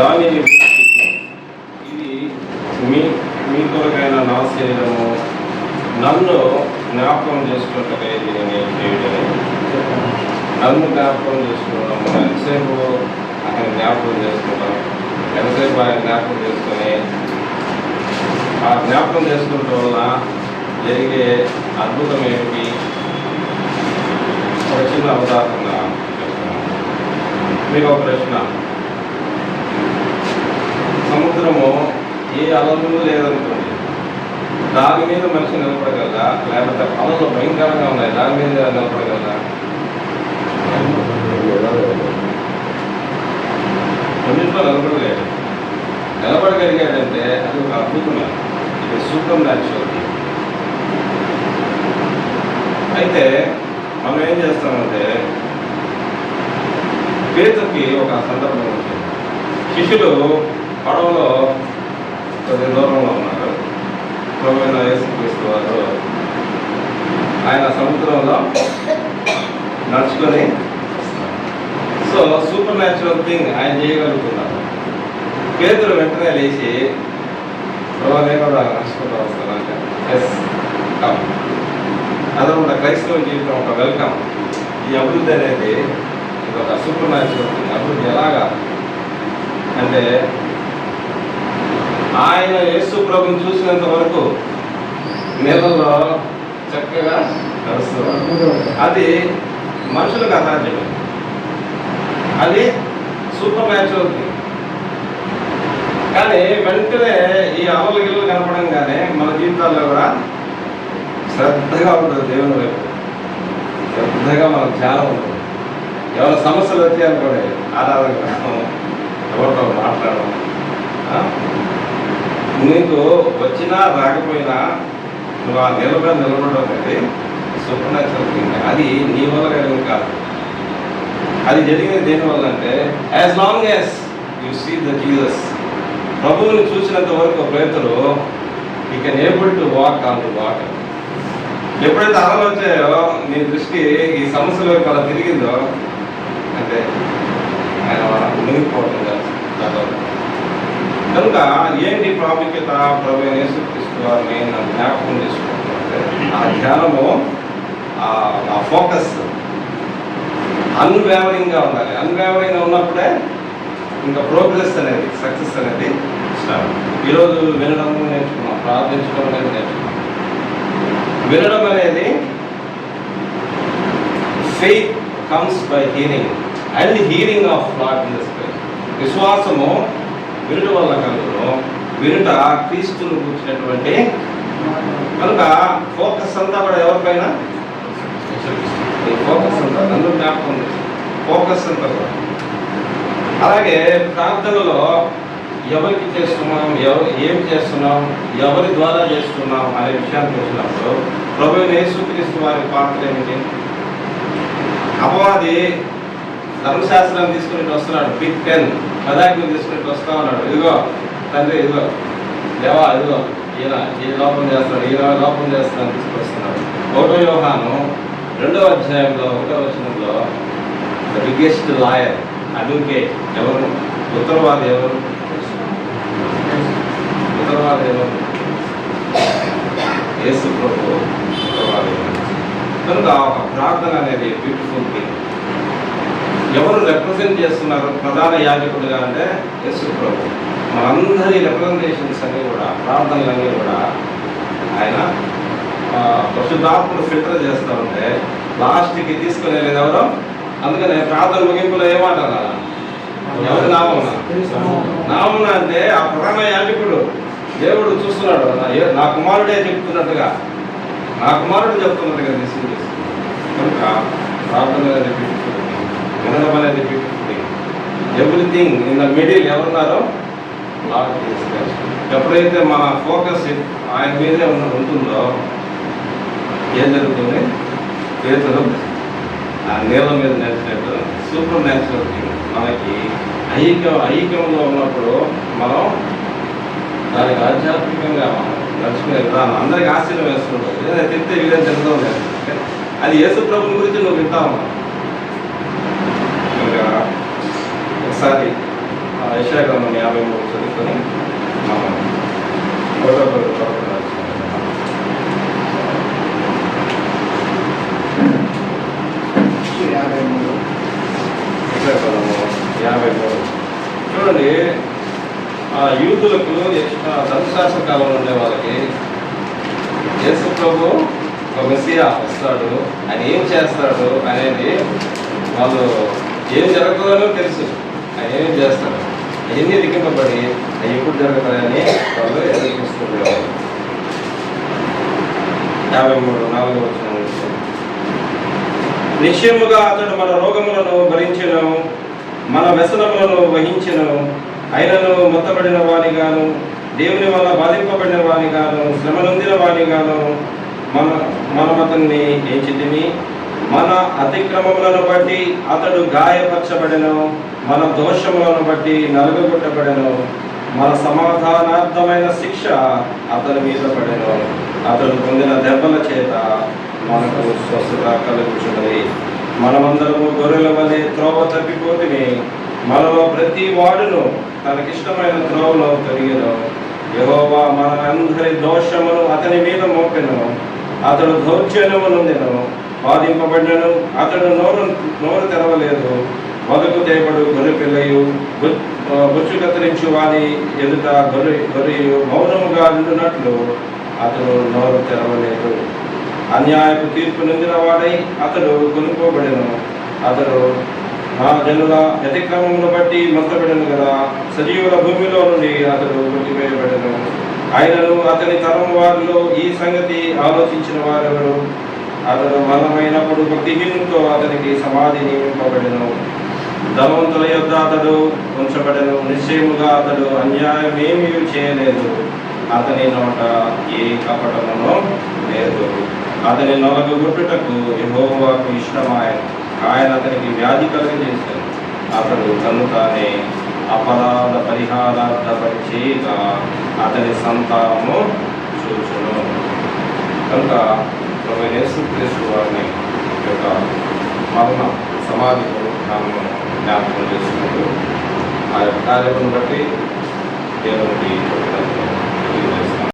దానిని ఇది మీ కొరకైన నా శరీరము నన్ను జ్ఞాపకం చేసుకున్నట్టుగా ఇది నేను చేయడమే. నన్ను జ్ఞాపకం చేసుకున్నాము. ఎంతసేపు ఆయన జ్ఞాపకం చేసుకుంటాం, ఎంతసేపు ఆయన జ్ఞాపకం చేసుకొని ఆ జ్ఞాపకం చేసుకోవడం వల్ల జరిగే అద్భుతం ఏమిటి? ఒక చిన్న ఉదాహరణ చెప్తున్నాను. మీకు ఒక ప్రశ్న. సముద్రము ఏ అలలు లేదనుకోండి, దాని మీద మనిషి నిలబడగలరా? లేకపోతే అలలు భయంకరంగా ఉన్నాయి, దాని మీద నిలబడగలరా? కొన్నింట్లో నిలబడగలిగాడంటే అది ఒక అద్భుతమే. ఇది సూపర్ న్యాచురల్. అయితే మనం ఏం చేస్తామంటే, పేతురుకి ఒక సందర్భం వచ్చింది. శిష్యులు పడవలో కొద్ది దూరంలో ఉన్నారు. ప్రభువైన యేసుక్రీస్తు వారు ఆయన సముద్రంలో నడుచుకొని, సో సూపర్ న్యాచురల్ థింగ్ ఆయన చేయగలుగుతున్నారు. పేతురు వెంటనే లేచి, ప్రభు నేను కూడా నడుచుకుంటూ వస్తానంటే ఎస్ కమ్. అదనమాట క్రైస్తవ జీవితం ఒక వెల్కమ్. ఈ అభివృద్ధి అనేది ఇది ఒక సూపర్ న్యాచురల్ థింగ్. అభివృద్ధి ఎలాగా అంటే, ఆయన యేసు ప్రభుని చూసినంత వరకు నీళ్ళలో చక్కగా నడుస్తున్నారు. అది మనుషులకు అసాధ్యమే. అది సూపర్ న్యాచురల్ థింగ్. కానీ వెంటనే ఈ అమలు గిల్లు కనపడంగానే మన జీవితాల్లో కూడా శ్రద్ధగా ఉంటుంది. దేవుని వైపు శ్రద్ధగా మనకు ధ్యానం ఉంటుంది. ఎవరి సమస్యలు వచ్చాయనుకోండి, ఆరాధన ఎవరితో మాట్లాడడం, నీకు వచ్చినా రాకపోయినా నువ్వు ఆ నిలబడి నిలబడడం అనేది సూపర్ న్యాచురల్ థింగ్. అది నీ వల్ల కలిగింది కాదు. అది జరిగింది దేనివల్ల అంటే, as long as you see the Jesus, ప్రభువుని చూసినంత వరకు పేతురు you can able to walk on the water. ఎప్పుడైతే అలలు వచ్చాయో నీ దృష్టి ఈ సమస్యల వైపు అలా తిరిగిందో అంటే ఆయన మునిగిపోవడం జరుగుతుంది. కనుక ఏంటి ప్రాముఖ్యత? ప్రభువైన యేసుక్రీస్తు వారిని నన్ను జ్ఞాపకం చేసుకుంటుంటే ఆ ధ్యానము, ఆ ఫోకస్ అన్వేవరింగ్గా ఉండాలి. అన్వేవరింగ్గా ఉన్నప్పుడే ఇంకా ప్రోగ్రెస్ అనేది, సక్సెస్ అనేది స్టార్ట్. ఈరోజు వినడం నేర్చుకున్నాం, ప్రార్థించడం అనేది నేర్చుకున్నాం. వినడం అనేది faith comes by hearing and hearing of lord Jesus Christ. విశ్వాసము వినుట వల్ల కలుగును, వినుట క్రీస్తును కూర్చున్నటువంటి. కనుక ఫోకస్ అంతా కూడా ఎవరిపైన? ఫోకస్ అంతా నన్ను జ్ఞాపకం చేస్తుంది. ఫోకస్ అంతా కూడా. అలాగే ప్రార్థనలో ఎవరికి చేస్తున్నాం, ఏం చేస్తున్నాం, ఎవరి ద్వారా చేస్తున్నాం అనే విషయానికి వచ్చినప్పుడు ప్రభువైన యేసుక్రీస్తు వారి పాత్ర ఏమిటి? అపవాది ధర్మశాస్త్రాన్ని తీసుకుని వస్తున్నాడు, బిగ్ 10 పదాకులు తీసుకుని వస్తా ఉన్నాడు. ఇదిగో తండ్రి, ఇదిగో దేవా, ఇదిగో ఈయన ఈ లోపం చేస్తాడు, ఈయన లోపం చేస్తాడని తీసుకొస్తున్నాడు. 1వ యోహాను 2వ అధ్యాయంలో 1వ వచనంలో ద బిగ్గెస్ట్ లాయర్, అడ్వకేట్ ఎవరు? ఉత్తరవాది ఎవరు? ఉత్తరవాది ఎవరు? యేసు ప్రభు ఉత్తరవాది. కనుక ఒక ప్రార్థన అనేది బ్యూటిఫుల్ థింగ్. ఎవరు రిప్రజెంట్ చేస్తున్నారు ప్రధాన యాజకుడుగా అంటే యేసు ప్రభు. మనందరి రిప్రజెంటేషన్స్ అన్నీ కూడా, ప్రార్థనలన్నీ కూడా ఆయన పరిశుద్ధాత్ముడు ఫిల్టర్ చేస్తూ ఉంటే లాస్ట్కి తీసుకుని వెళ్ళేది ఎవరో. అందుకనే ప్రార్థన ముగింపులో ఏమంటారు? ఎవరి నామమున అంటే ఆ ప్రధాన యాజకుడు దేవుడు చూస్తున్నాడు. నా కుమారుడే చెప్తున్నట్టుగా, నా కుమారుడు చెప్తున్నట్టుగా తీసుకుని. కనుక ప్రార్థన అనేది బ్యూటిఫుల్, వినడం అనేది beautiful. Everything in the middle ఎవరున్నారో లార్డ్ జీసస్ క్రైస్ట్. ఎప్పుడైతే మన ఫోకస్ ఆయన మీదే ఉంటుందో ఏం జరుగుతుంది? పేతురు ఆ నీళ్ళ మీద నడిచినట్టు సూపర్ న్యాచురల్ థింగ్. మనకి ఐక్యంలో ఉన్నప్పుడు మనం దానికి ఆధ్యాత్మికంగా మనం నడుచుకునే విధానం అందరికి ఆశ్చర్యం వేస్తుంటుంది. ఏదైనా తింటే వీళ్ళని తినడం లేదు. అది యేసు ప్రభుని గురించి నువ్వు వింటా ఉన్నావు. ఒకసారి యెషయా గ్రంథం 53 చదువుకొని మనం ఒకటో చూడండి. యూతులకు ధర్మశాస్త్ర కాలంలో ఉండే వాళ్ళకి యేసు ప్రభు ఒక మెస్సియా వస్తాడు, ఆయన ఏం చేస్తాడు అనేది వాళ్ళు ఏం జరుగుతుందో తెలుసు. ఆయన ఏం చేస్తాడు అవన్నీ లిఖింపబడి అవి ఎప్పుడు జరుగుతాయని వాళ్ళు ఎదురు చూసుకుంటున్నారు. 53:4 నిశ్చయముగా అతడు మన రోగములను భరించెను, మన వ్యసనములను వహించెను, ఆయనను మొత్తబడిన వానిగాను, దేవుని వల్ల బాధింపబడిన వానిగాను, శ్రమ నొందిన వానిగాను మనం అతన్ని ఎంచితిమి. మన అతిక్రమములను బట్టి అతడు గాయపరచబడెను, మన దోషములను బట్టి నలుగగొట్టబడెను, మన సమాధానార్థమైన శిక్ష అతని మీద పడెను, అతడు పొందిన దెబ్బల చేత మనకు స్వస్థత కలుగుచున్నది. మనమందరము గొర్రెల వలె త్రోవ తప్పిపోతిమి, మనలో ప్రతి వాడును తనకిష్టమైన త్రోవలో తొలగెను. యెహోవా మన అందరి దోషమును అతని మీద మోపెను, అతడు దౌర్జన్యము నొందెను, బాధింపబడినను, అతడు నోరు తెరవలేదు. వదకు తేపడు గొర్రె పిల్లయు, బొచ్చు కత్తిరించు వాని ఎదుట గొర్రెయు మౌనముగా ఉండునట్లు అతడు నోరు తెరవలేదు. అన్యాయపు తీర్పు నొందిన వాడై అతడు కొనుక్కోబడెను, అతడు నా జనుల అతిక్రమమును బట్టి మొత్తబడెను కదా. సజీవుల భూమిలో నుండి అతడు కొట్టివేయబడెను. ఆయనను అతని తరం వారిలో ఈ సంగతి ఆలోచించిన వారెవరు? అతడు మరణమైనప్పుడు భక్తిహీనులతో అతనికి సమాధి నియమింపబడెను. ధనవంతుల యొద్ద అతడు ఉంచబడెను. నిశ్చయముగా అతడు అన్యాయమేమీ చేయలేదు, అతని నోట ఏ కపటమునో లేదు. అతని నొలగొట్టుటకు యెహోవాకు ఇష్టమాయను, ఆయన అతనికి వ్యాధి కలుగజేశాను. అతడు తను తానే అపరాధ పరిహారార్థపడి చేయగా అతని సంతానము చూచును. కనుక ప్రభు యేసుక్రీస్తు వారిని యొక్క మరణ సమాధి పునరుత్థానము జ్ఞాపకం చేసుకుంటూ ఆ యొక్క కార్యమును బట్టి దేవునికి